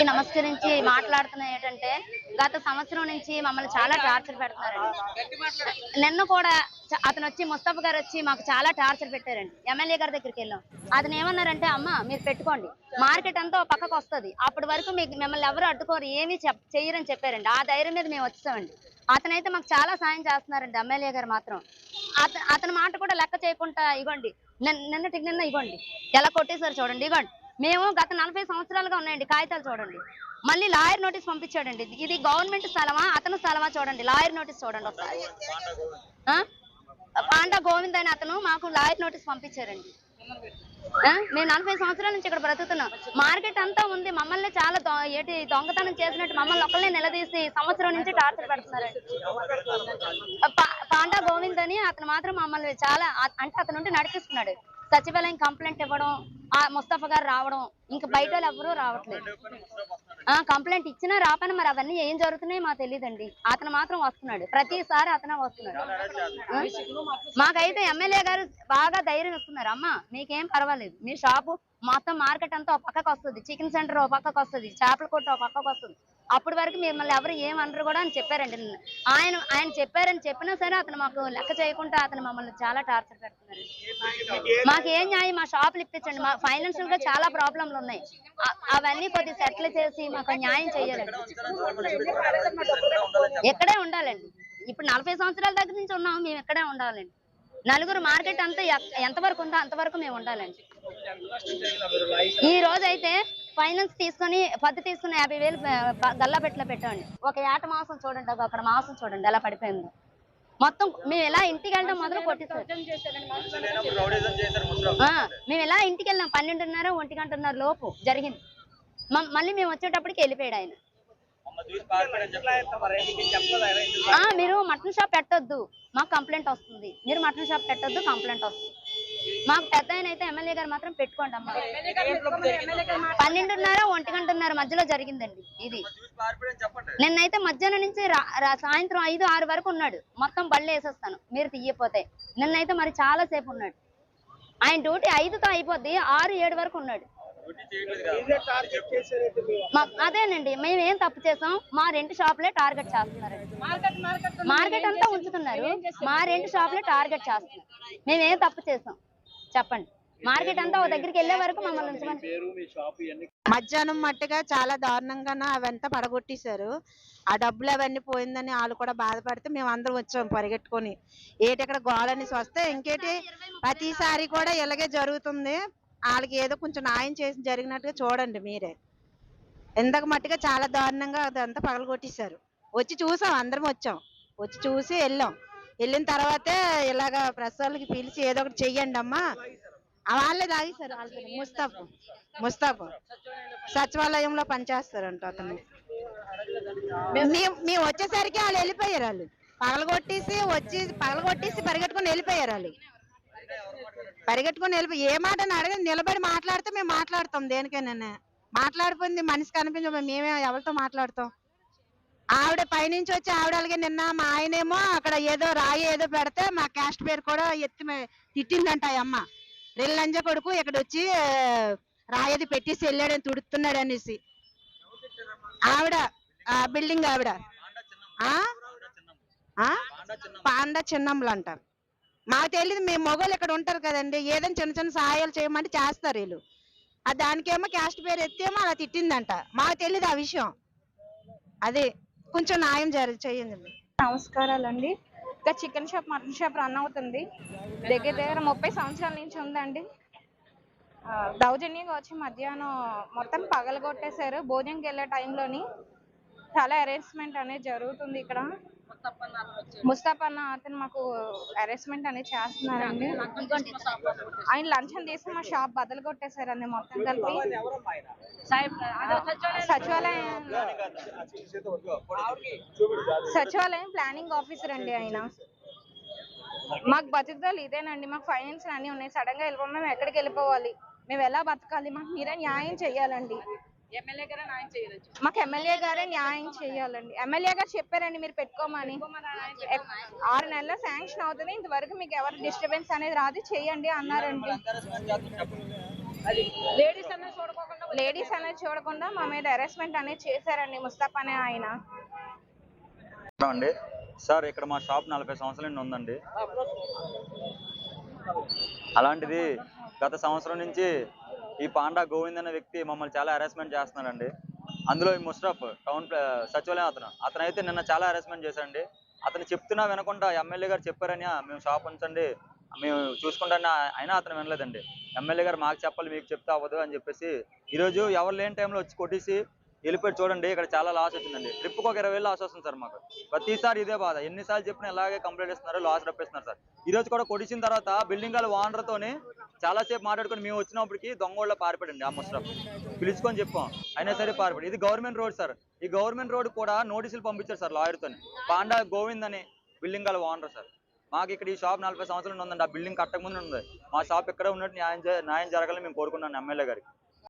నమస్కరించి మాట్లాడుతున్నా ఏంటంటే గత సంవత్సరం నుంచి మమ్మల్ని చాలా టార్చర్ పెడుతున్నారండి. నిన్న కూడా అతను వచ్చి ముస్తఫా గారు వచ్చి మాకు చాలా టార్చర్ పెట్టారండి. ఎమ్మెల్యే గారి దగ్గరికి వెళ్ళాం. అతను ఏమన్నారంటే అమ్మ మీరు పెట్టుకోండి, మార్కెట్ అంతా పక్కకు వస్తుంది, అప్పటి వరకు మిమ్మల్ని ఎవరు అడ్డుకోరు, ఏమీ చెయ్యరని చెప్పారండి. ఆ ధైర్యం మీద మేము వచ్చామండి. అతనైతే మాకు చాలా సాయం చేస్తున్నారండి. ఎమ్మెల్యే గారు మాత్రం అతని మాట కూడా లెక్క చేయకుండా ఇగోండి నిన్న ఇగోండి ఎలా కొట్టేశారు చూడండి. ఇగోండి మేము గత 40 సంవత్సరాలుగా ఉన్నాయండి కాగితాలు చూడండి. మళ్ళీ లాయర్ నోటీస్ పంపించాడండి. ఇది గవర్నమెంట్ స్థలమా అతను స్థలమా చూడండి, లాయర్ నోటీస్ చూడండి ఒకసారి. పాండా గోవింద్ అని అతను మాకు లాయర్ నోటీస్ పంపించారండి. మేము 40 సంవత్సరాల నుంచి ఇక్కడ బ్రతుకుతున్నాం. మార్కెట్ అంతా ఉంది, మమ్మల్ని చాలా దొంగతనం చేసినట్టు మమ్మల్ని ఒక్కళ్ళే నిలదీసి సంవత్సరం నుంచి టార్చర్ పెడుతున్నారండి. పాండా గోవింద్ అని అతను మాత్రం మమ్మల్ని చాలా అంటే అతను ఉంటే నడిపిస్తున్నాడు. సచివాలయం కంప్లైంట్ ఇవ్వడం, ఆ ముస్తఫా గారు రావడం, ఇంకా బయట ఎవరూ రావట్లేదు. కంప్లైంట్ ఇచ్చినా రాపైనా మరి అవన్నీ ఏం జరుగుతున్నాయో మాకు తెలియదండి. అతను మాత్రం వస్తున్నాడు, ప్రతిసారి అతనే వస్తున్నాడు. మాకైతే ఎమ్మెల్యే గారు బాగా ధైర్యం ఇస్తున్నారు. అమ్మ మీకేం పర్వాలేదు, మీ షాపు మొత్తం మార్కెట్ అంతా ఒక పక్కకు వస్తుంది, చికెన్ సెంటర్ ఒక పక్కకు వస్తుంది, చేపల కొట్టు ఒక పక్కకు వస్తుంది, అప్పటి వరకు మిమ్మల్ని ఎవరు ఏమనరు కూడా అని చెప్పారండి. ఆయన చెప్పారని చెప్పినా సరే అతను మాకు లెక్క చేయకుండా అతను మమ్మల్ని చాలా టార్చర్ పెడుతున్నారు. మాకేం న్యాయం, మా షాపులు ఇప్పించండి, మా ఫైనాన్షియల్ గా చాలా ప్రాబ్లంలు ఉన్నాయి, అవన్నీ కొద్దిగా సెటిల్ చేసి మాకు న్యాయం చేయాలండి. ఎక్కడే ఉండాలండి, ఇప్పుడు 40 సంవత్సరాల దగ్గర నుంచి ఉన్నాము, మేము ఎక్కడే ఉండాలండి. నలుగురు మార్కెట్ అంతా ఎంతవరకు ఉందో అంతవరకు మేము ఉండాలండి. ఈ రోజు అయితే ఫైనాన్స్ తీసుకుని పద్దు తీసుకుని 50,000 గల్లా పెట్టలో పెట్టండి. ఒక ఏట మాసం చూడండి, అక్కడ మాసం చూడండి ఎలా పడిపోయిందో. మొత్తం మేము ఎలా ఇంటికి వెళ్ళడం మొదలు కొట్టిస్తాం. మేము ఎలా ఇంటికి వెళ్ళాం 12:30 1 గంటన్నర లోపు జరిగింది. మళ్ళీ మేము వచ్చేటప్పటికి వెళ్ళిపోయాడు ఆయన. మీరు మటన్ షాప్ పెట్టొద్దు, మాకు కంప్లైంట్ వస్తుంది, మీరు మటన్ షాప్ పెట్టొద్దు, కంప్లైంట్ వస్తుంది. మాకు పెద్ద ఆయన అయితే ఎమ్మెల్యే గారు మాత్రం పెట్టుకోండి అమ్మా. 12:30 1 గంటన్నర మధ్యలో జరిగిందండి ఇది. నిన్నైతే మధ్యాహ్నం నుంచి సాయంత్రం 5 6 వరకు ఉన్నాడు. మొత్తం బళ్ళు వేసేస్తాను మీరు తీయపోతే. నిన్నైతే మరి చాలా సేపు ఉన్నాడు. ఆయన డ్యూటీ 5తో అయిపోద్ది, 6 7 వరకు ఉన్నాడు. అదేనండి, మేమేం తప్పు చేసాం, మా 2 షాపులే టార్గెట్ చేస్తున్నారండి. మార్కెట్ అంతా ఉంచుతున్నారు, మా 2 షాపులే టార్గెట్ చేస్తున్నారు. మేమేం తప్పు చేసాం చెప్పండి. మార్కెట్ అంతా ఒక దగ్గరికి వెళ్ళే వరకు మమ్మల్ని ఉంచమని. మధ్యాహ్నం మట్టుగా చాలా దారుణంగానే అవంతా పడగొట్టేశారు. ఆ డబ్బులు అవన్నీ పోయిందని వాళ్ళు కూడా బాధపడితే మేము అందరం వచ్చాం పరిగెట్టుకొని. ఇక్కడ గోళనేసి వస్తే ఇంకేటి ప్రతిసారి కూడా ఇలాగే జరుగుతుంది. వాళ్ళకి ఏదో కొంచెం న్యాయం చేసి జరిగినట్టుగా చూడండి మీరే. ఇందాక మట్టుగా చాలా దారుణంగా అదంతా పగలగొట్టేశారు. వచ్చి చూసాం, అందరం వచ్చాం, వచ్చి చూసి వెళ్ళిన తర్వాతే ఇలాగా ప్రెస్ వాళ్ళకి పిలిచి ఏదో ఒకటి చెయ్యండి అమ్మా. వాళ్ళే తాగేశారు. ముస్తాఫా సచివాలయంలో పనిచేస్తారంట అతను. మేము వచ్చేసరికి వాళ్ళు వెళ్ళిపోయారు. వాళ్ళు పగలగొట్టేసి పరిగెట్టుకుని వెళ్ళిపోయారు. వాళ్ళు ఏ మాట అడగదు, నిలబడి మాట్లాడితే మేము మాట్లాడతాం. దేనికైనా మాట్లాడిపోయింది మనిషి కనిపించ మేమే ఎవరితో మాట్లాడతాం. ఆవిడ పైనుంచి వచ్చి ఆవిడ అలాగే నిన్న మా ఆయనేమో అక్కడ ఏదో రాయి ఏదో పెడితే మా క్యాస్ట్ పేరు కూడా ఎత్తి తిట్టిందంట. అమ్మ రెల్లంజ కొడుకు ఇక్కడ వచ్చి రాయేది పెట్టేసి వెళ్ళాడని తుడుతున్నాడు అనేసి ఆవిడ బిల్డింగ్ ఆవిడ పాండా చిన్నమ్మలు అంట. మాకు తెలియదు, మేము మొగోళ్ళు ఇక్కడ ఉంటారు కదండి, ఏదైనా చిన్న చిన్న సహాయాలు చేయమంటే చేస్తారు వీళ్ళు. దానికేమో క్యాస్ట్ పేరు ఎత్తేమో అలా తిట్టిందంట. మాకు తెలియదు ఆ విషయం. అదే కొంచెం న్యాయం చేయండి. నమస్కారాలండి. ఇంకా chicken shop mutton shop run అవుతుంది, దగ్గర 30 సంవత్సరాల నుంచి ఉందండి. దౌర్జన్యంగా వచ్చి మధ్యాహ్నం మొత్తం పగలగొట్టేశారు. భోజనంకి వెళ్ళే టైంలోని చాలా హెరాస్మెంట్ అనేది జరుగుతుంది. ఇక్కడ ముస్తఫా అన్న అతను మాకు హెరాస్మెంట్ అనేది చేస్తున్నారండి. ఆయన లంచం తీసి మా షాప్ బదలు కొట్టేశారండి మొత్తం కలిపి. సచివాలయం ప్లానింగ్ ఆఫీసర్ అండి ఆయన. మాకు బతుకుదలు ఇదేనండి, మాకు ఫైనాన్స్ అన్నీ ఉన్నాయి. సడన్ గా వెళ్ళిపోయి మేము ఎక్కడికి వెళ్ళిపోవాలి, మేము ఎలా బతకాలి, మాకు మీరే న్యాయం చేయాలండి. మాకు ఎమ్మెల్యే గారే న్యాయం చేయాలండి. ఎమ్మెల్యే గారు చెప్పారండి మీరు పెట్టుకోమని. 6 నెలల్లో శాంక్షన్ అవుతుంది, ఇంతవరకు మీకు ఎవరు డిస్టర్బెన్స్ అనేది రాదు, చేయండి అన్నారండి. లేడీస్ అనేది చూడకుండా మా మీద హెరాస్మెంట్ అనేది చేశారండి ముస్తఫా అనే ఆయన. అండి సార్, ఇక్కడ మా షాప్ 40 సంవత్సరాల నుండి ఉందండి. అలాంటిది గత సంవత్సరం నుంచి ఈ పాండా గోవింద్ అనే వ్యక్తి మమ్మల్ని చాలా హెరాస్మెంట్ చేస్తున్నాడండి. అందులో ఈ ముష్రఫ్ టౌన్ సచివాలయం అతనైతే నిన్న చాలా హెరాస్మెంట్ చేశాడండి. అతను చెప్తున్నా వినకుండా ఎమ్మెల్యే గారు చెప్పారని మేము షాప్ ఉంచండి, మేము చూసుకుంటాను అయినా అతను వినలేదండి. ఎమ్మెల్యే గారు మాకు చెప్పాలి, మీకు చెప్తే అవ్వదు అని చెప్పేసి ఈరోజు ఎవరు లేని టైంలో వచ్చి కొట్టేసి వెళ్ళిపోయి. చూడండి ఇక్కడ చాలా లాస్ వచ్చిందండి. ట్రిప్కి ఒక 20,000 లాస్ వస్తుంది సార్ మాకు. ప్రతిసారి ఇదే బాధ, ఎన్నిసార్లు చెప్పినా ఇలాగే కంప్లైంట్ ఇస్తున్నారు, లాస్ రప్పిస్తున్నారు సార్. ఈ రోజు కూడా కొట్టించిన తర్వాత బిల్డింగ్ వాళ్ళ ఓనర్తోని చాలాసేపు మాట్లాడుకొని మేము వచ్చినప్పటికి దొంగోళ్ళ పారిపడండి. ఆ ముష్రఫ్ పిలుచుకొని చెప్పాం, అయినా సరే పారిపడి. ఇది గవర్నమెంట్ రోడ్ సార్. ఈ గవర్నమెంట్ రోడ్ కూడా నోటీసులు పంపించారు సార్ లాయర్తోని. పాండా గోవింద్ అని బిల్డింగ్ వాళ్ళ ఓనర్ సార్. మాకు ఇక్కడ ఈ షాప్ 40 సంవత్సరాలు ఉందండి. ఆ బిల్డింగ్ కట్టక ముందు ఉంది. మా షాప్ ఇక్కడే ఉన్నట్టు న్యాయం జరగాలని మేము కోరుకున్నాను ఎమ్మెల్యే గారికి.